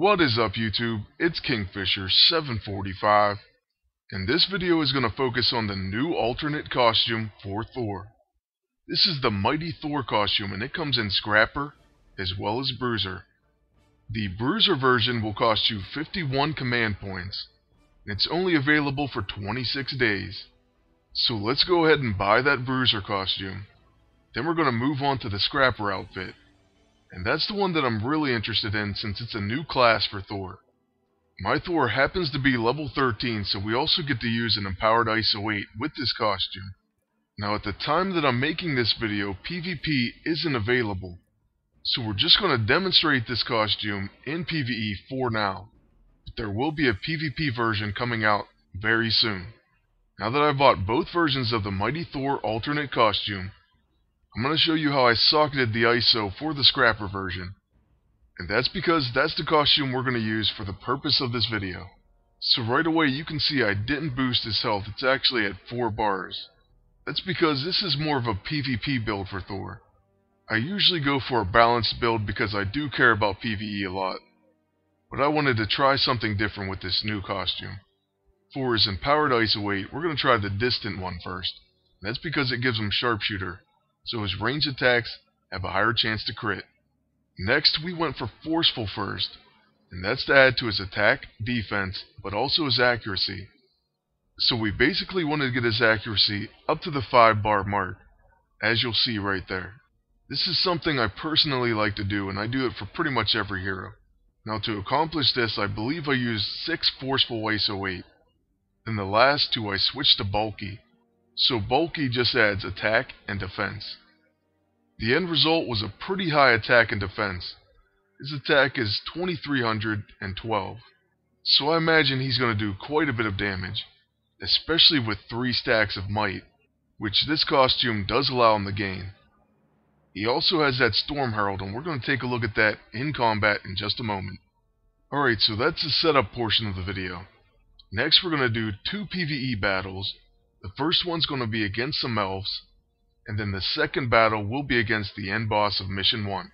What is up, YouTube? It's Kingfisher745, and this video is going to focus on the new alternate costume for Thor. This is the Mighty Thor costume, and it comes in Scrapper as well as Bruiser. The Bruiser version will cost you 51 command points, and it's only available for 26 days. So let's go ahead and buy that Bruiser costume. Then we're going to move on to the Scrapper outfit. And that's the one that I'm really interested in since it's a new class for Thor. My Thor happens to be level 13, so we also get to use an empowered ISO 8 with this costume. Now at the time that I'm making this video, PvP isn't available. So we're just going to demonstrate this costume in PvE for now. But there will be a PvP version coming out very soon. Now that I've bought both versions of the Mighty Thor alternate costume, I'm going to show you how I socketed the ISO for the Scrapper version. And that's because that's the costume we're going to use for the purpose of this video. So right away you can see I didn't boost his health, it's actually at 4 bars. That's because this is more of a PvP build for Thor. I usually go for a balanced build because I do care about PvE a lot. But I wanted to try something different with this new costume. For his empowered ISO 8, we're going to try the distant one first. And that's because it gives him sharpshooter, so his ranged attacks have a higher chance to crit. Next, we went for forceful first, and that's to add to his attack, defense, but also his accuracy. So we basically wanted to get his accuracy up to the 5-bar mark, as you'll see right there. This is something I personally like to do, and I do it for pretty much every hero. Now to accomplish this, I believe I used 6 forceful ISO 8. Then the last 2 I switched to bulky. So bulky just adds attack and defense. The end result was a pretty high attack and defense. His attack is 2312. So I imagine he's going to do quite a bit of damage, especially with 3 stacks of might, which this costume does allow him to gain. He also has that Storm Herald, and we're going to take a look at that in combat in just a moment. Alright, so that's the setup portion of the video. Next we're going to do 2 PvE battles. The first one's going to be against some elves, and then the second battle will be against the end boss of Mission 1.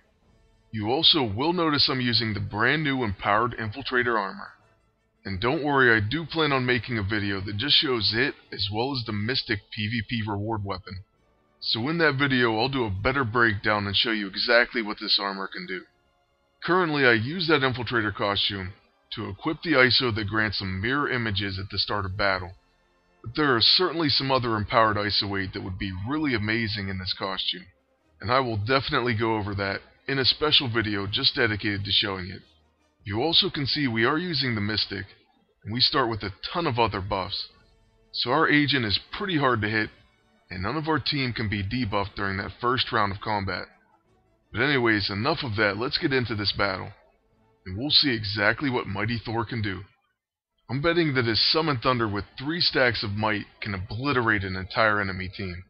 You also will notice I'm using the brand new empowered infiltrator armor. And don't worry, I do plan on making a video that just shows it as well as the Mystic PvP reward weapon. So in that video I'll do a better breakdown and show you exactly what this armor can do. Currently I use that infiltrator costume to equip the ISO that grants some mirror images at the start of battle. But there are certainly some other empowered ISO 8 that would be really amazing in this costume, and I will definitely go over that in a special video just dedicated to showing it. You also can see we are using the Mystic, and we start with a ton of other buffs. So our agent is pretty hard to hit, and none of our team can be debuffed during that first round of combat. But anyways, enough of that, let's get into this battle, and we'll see exactly what Mighty Thor can do. I'm betting that his Summon Thunder with 3 stacks of might can obliterate an entire enemy team.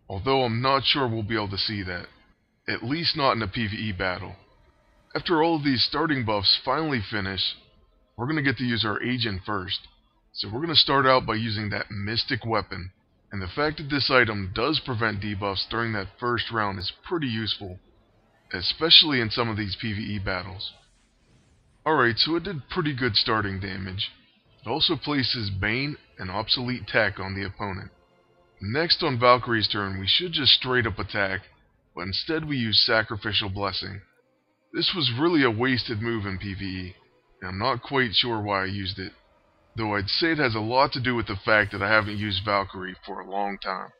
Although I'm not sure we'll be able to see that. At least not in a PvE battle. After all of these starting buffs finally finish, we're going to get to use our agent first. So we're going to start out by using that Mystic weapon. And the fact that this item does prevent debuffs during that first round is pretty useful, especially in some of these PvE battles. Alright, so it did pretty good starting damage. It also places Bane and Obsolete Tech on the opponent. Next on Valkyrie's turn, we should just straight up attack, but instead we use Sacrificial Blessing. This was really a wasted move in PvE, and I'm not quite sure why I used it, though I'd say it has a lot to do with the fact that I haven't used Valkyrie for a long time.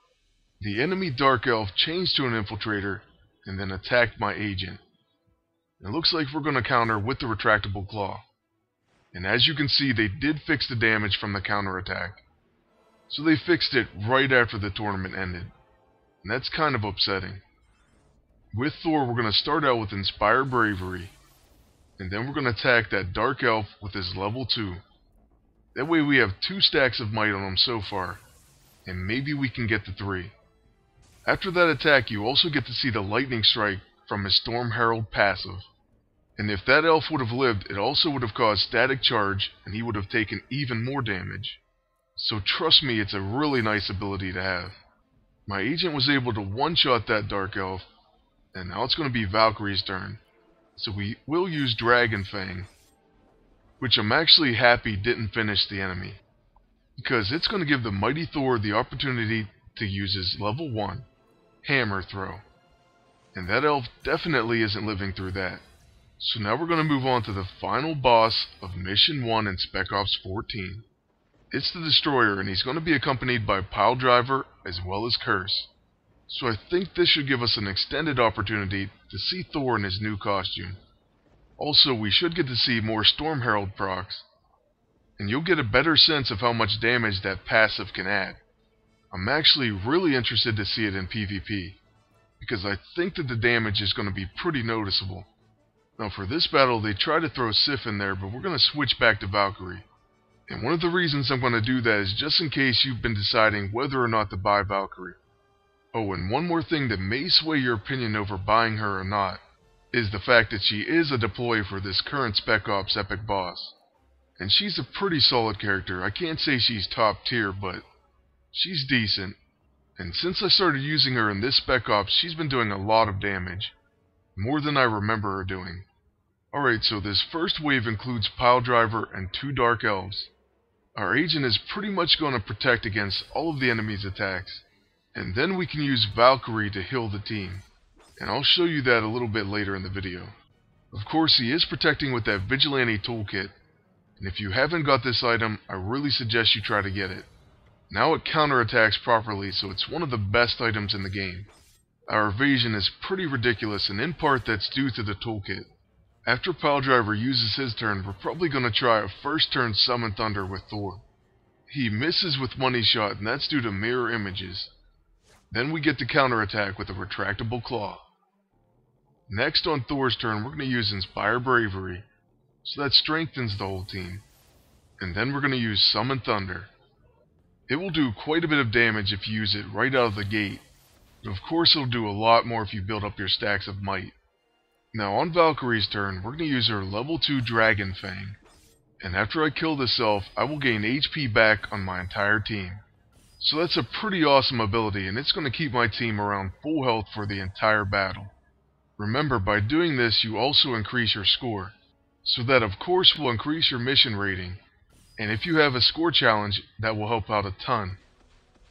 The enemy Dark Elf changed to an Infiltrator, and then attacked my agent. It looks like we're going to counter with the Retractable Claw. And as you can see, they did fix the damage from the counterattack. So they fixed it right after the tournament ended. And that's kind of upsetting. With Thor, we're going to start out with Inspire Bravery. And then we're going to attack that Dark Elf with his level 2. That way we have 2 stacks of might on him so far. And maybe we can get to 3. After that attack, you also get to see the Lightning Strike from his Storm Herald passive. And if that elf would have lived, it also would have caused Static Charge, and he would have taken even more damage. So trust me, it's a really nice ability to have. My agent was able to one-shot that Dark Elf, and now it's going to be Valkyrie's turn. So we will use Dragon Fang, which I'm actually happy didn't finish the enemy, because it's going to give the Mighty Thor the opportunity to use his level 1 hammer throw, and that elf definitely isn't living through that. So now we're going to move on to the final boss of Mission 1 in Spec Ops 14. It's the Destroyer, and he's going to be accompanied by Piledriver as well as Curse. So I think this should give us an extended opportunity to see Thor in his new costume. Also, we should get to see more Storm Herald procs, and you'll get a better sense of how much damage that passive can add. I'm actually really interested to see it in PvP, because I think that the damage is going to be pretty noticeable. Now for this battle they try to throw Sif in there, but we're going to switch back to Valkyrie. And one of the reasons I'm going to do that is just in case you've been deciding whether or not to buy Valkyrie. Oh, and one more thing that may sway your opinion over buying her or not, is the fact that she is a deploy for this current Spec Ops epic boss. And she's a pretty solid character. I can't say she's top tier, but she's decent. And since I started using her in this Spec Ops, she's been doing a lot of damage. More than I remember her doing. Alright, so this first wave includes Piledriver and 2 Dark Elves. Our agent is pretty much going to protect against all of the enemy's attacks. And then we can use Valkyrie to heal the team. And I'll show you that a little bit later in the video. Of course, he is protecting with that Vigilante toolkit. And if you haven't got this item, I really suggest you try to get it. Now it counterattacks properly, so it's one of the best items in the game. Our evasion is pretty ridiculous, and in part that's due to the toolkit. After Piledriver uses his turn, we're probably going to try a first turn Summon Thunder with Thor. He misses with Money Shot, and that's due to mirror images. Then we get to counterattack with a retractable claw. Next on Thor's turn, we're going to use Inspire Bravery, so that strengthens the whole team. And then we're going to use Summon Thunder. It will do quite a bit of damage if you use it right out of the gate, but of course it'll do a lot more if you build up your stacks of might. Now on Valkyrie's turn, we're going to use her level 2 Dragon Fang, and after I kill this elf, I will gain HP back on my entire team. So that's a pretty awesome ability, and it's going to keep my team around full health for the entire battle. Remember, by doing this you also increase your score, so that of course will increase your mission rating, and if you have a score challenge, that will help out a ton.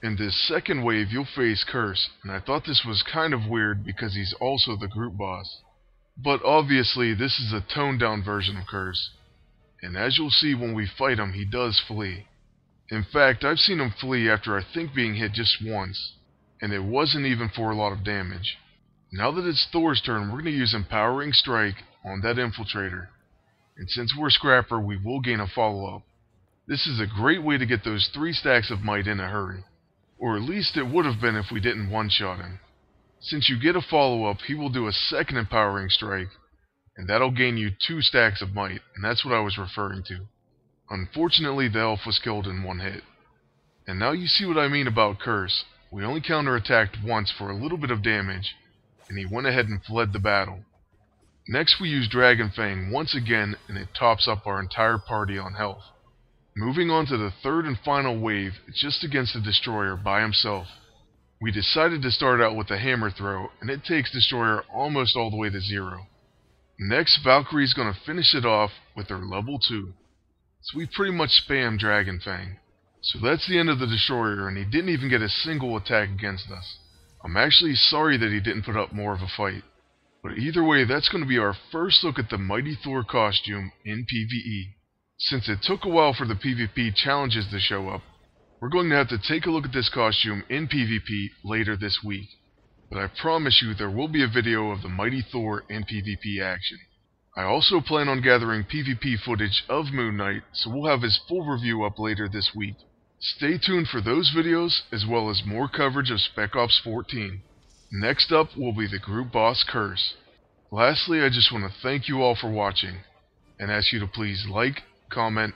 In this second wave you'll face Curse, and I thought this was kind of weird because he's also the group boss. But obviously this is a toned down version of Curse, and as you'll see when we fight him, he does flee. In fact, I've seen him flee after I think being hit just once, and it wasn't even for a lot of damage. Now that it's Thor's turn, we're going to use Empowering Strike on that Infiltrator, and since we're Scrapper, we will gain a follow-up. This is a great way to get those 3 stacks of might in a hurry, or at least it would have been if we didn't one-shot him. Since you get a follow-up, he will do a second Empowering Strike, and that'll gain you 2 stacks of might, and that's what I was referring to. Unfortunately, the elf was killed in 1 hit. And now you see what I mean about Curse. We only counterattacked once for a little bit of damage, and he went ahead and fled the battle. Next we use Dragon Fang once again, and it tops up our entire party on health. Moving on to the third and final wave, it's just against the Destroyer by himself. We decided to start out with a hammer throw, and it takes Destroyer almost all the way to 0. Next, Valkyrie's going to finish it off with her level 2. So we pretty much spam Dragon Fang. So that's the end of the Destroyer, and he didn't even get a single attack against us. I'm actually sorry that he didn't put up more of a fight. But either way, that's going to be our first look at the Mighty Thor costume in PvE. Since it took a while for the PvP challenges to show up, we're going to have to take a look at this costume in PvP later this week. But I promise you there will be a video of the Mighty Thor in PvP action. I also plan on gathering PvP footage of Moon Knight, so we'll have his full review up later this week. Stay tuned for those videos, as well as more coverage of Spec Ops 14. Next up will be the group boss Curse. Lastly, I just want to thank you all for watching, and ask you to please like, comment,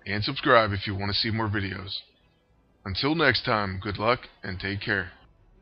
and subscribe if you want to see more videos. Until next time, good luck and take care.